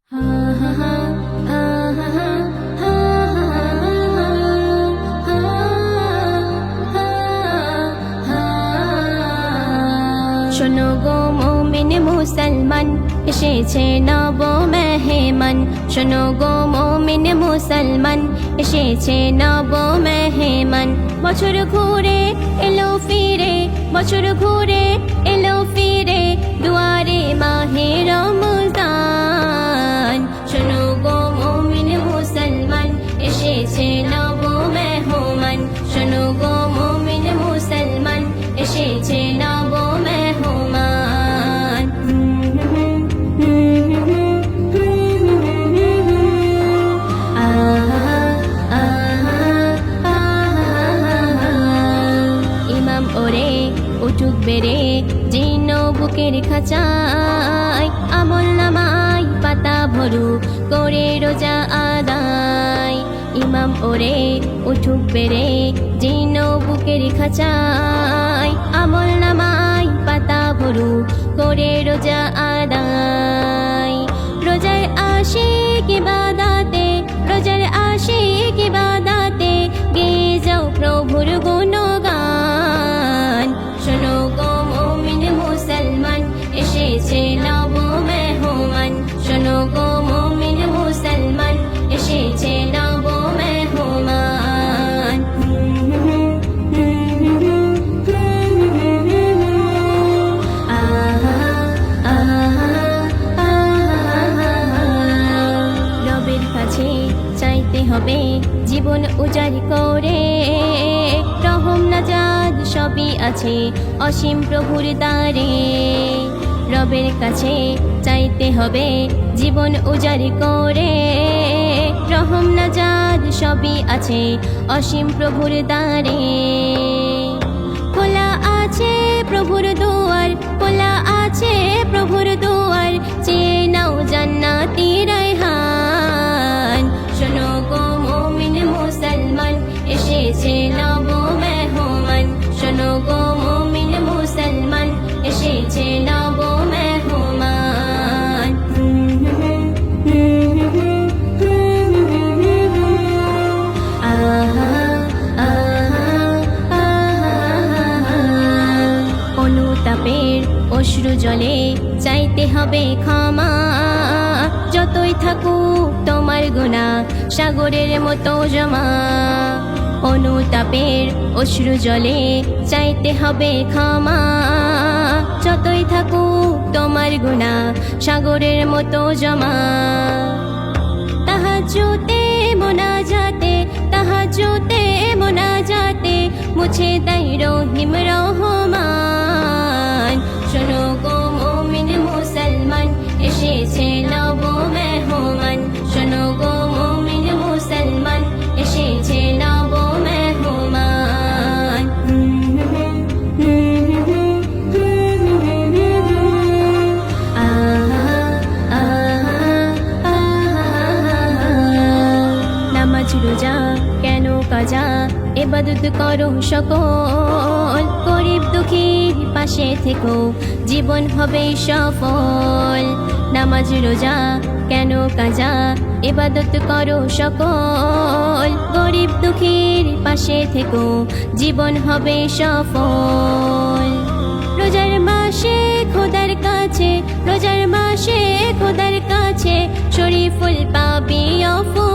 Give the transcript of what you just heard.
শোনো গো মুমিন মুসলমান, এসেছে নব মেহমান। শোনো গো মুমিন মুসলমান, এসেছে নব মেহমান। বছর ঘুরে এলো ফিরে, বছর ঘুরে এলো ফিরে, দুয়ারে মাহে রমজান। শোনো গো মুমিন মুসলমান, এসেছে নব মেহমান। শোনো গো মুমিন মুসলমান, এসেছে নব মেহমান। ইমাম ওরে উঠুক বেড়ে জীর্ণ বুকের খাঁচায়, আমল নামায় পাতা ভরুক করে রোজা আদায়। ইমাম ওরে উঠুক বেড়ে জীর্ণ বুকের খাঁচায়, আমল নামায় পাতা ভরুক করে রোজা আদায়। রোজার আশিক ইবাদাতে, রোজার আশিক ইবাদাতে, গেয়ে যাও প্রভুর গুণগান। শোনো গো মুমিন মুসলমান, এসেছে নব মেহমান। শোনো গো মুমিন মুসলমান, এসেছে নব মেহমান। রবের কাছে চাইতে হবে জীবন উজাড় করে, রহম নাজাত সবই আছে অসীম প্রভুর দ্বারে। রবের কাছে চাইতে হবে জীবন উজাড় করে, রহম নাজাত সবই আছে অসীম প্রভুর দ্বারে। খোলা আছে প্রভুর দুয়ার, খোলা আছে প্রভুর দুয়ার, চেয়ে নাও জান্নাতি রায়হান। শোনো গো মুমিন মুসলমান, এসেছে নব মেহমান। শোনো গো মুমিন মুসলমান, এসেছে নব মেহমান। অনুতাপের অশ্রু জলে চাইতে হবে ক্ষমা, যতই থাকুক তোমার গুনাহ সাগরের মতো জমা। অনুতাপের অশ্রু জলে চাইতে হবে ক্ষমা, যতই থাকুক তোমার গুনাহ সাগরের মতো জমা। তাহাজ্জুদে মোনাজাতে, তাহাজ্জুদে মোনাজাতে, মুছে দেয় রহিম রহমান। শোনো গো মুমিন মুসলমান, এসেছে নব মেহমান। শোনো গো মুমিন মুসলমান, এসেছে নব মেহমান। নামাজ রোজা কেন কাজা, ইবাদত করো সকল, গরিব দুঃখীর পাশে থেকো জীবন হবে সফল। নামাজ রোজা কেন কাজা, ইবাদত করো সকল, গরিব দুঃখীর পাশে থেকো জীবন হবে সফল। রোজার মাসে খোদার কাছে, রোজার মাসে খোদার কাছে, শরীফুল পাবি অফল।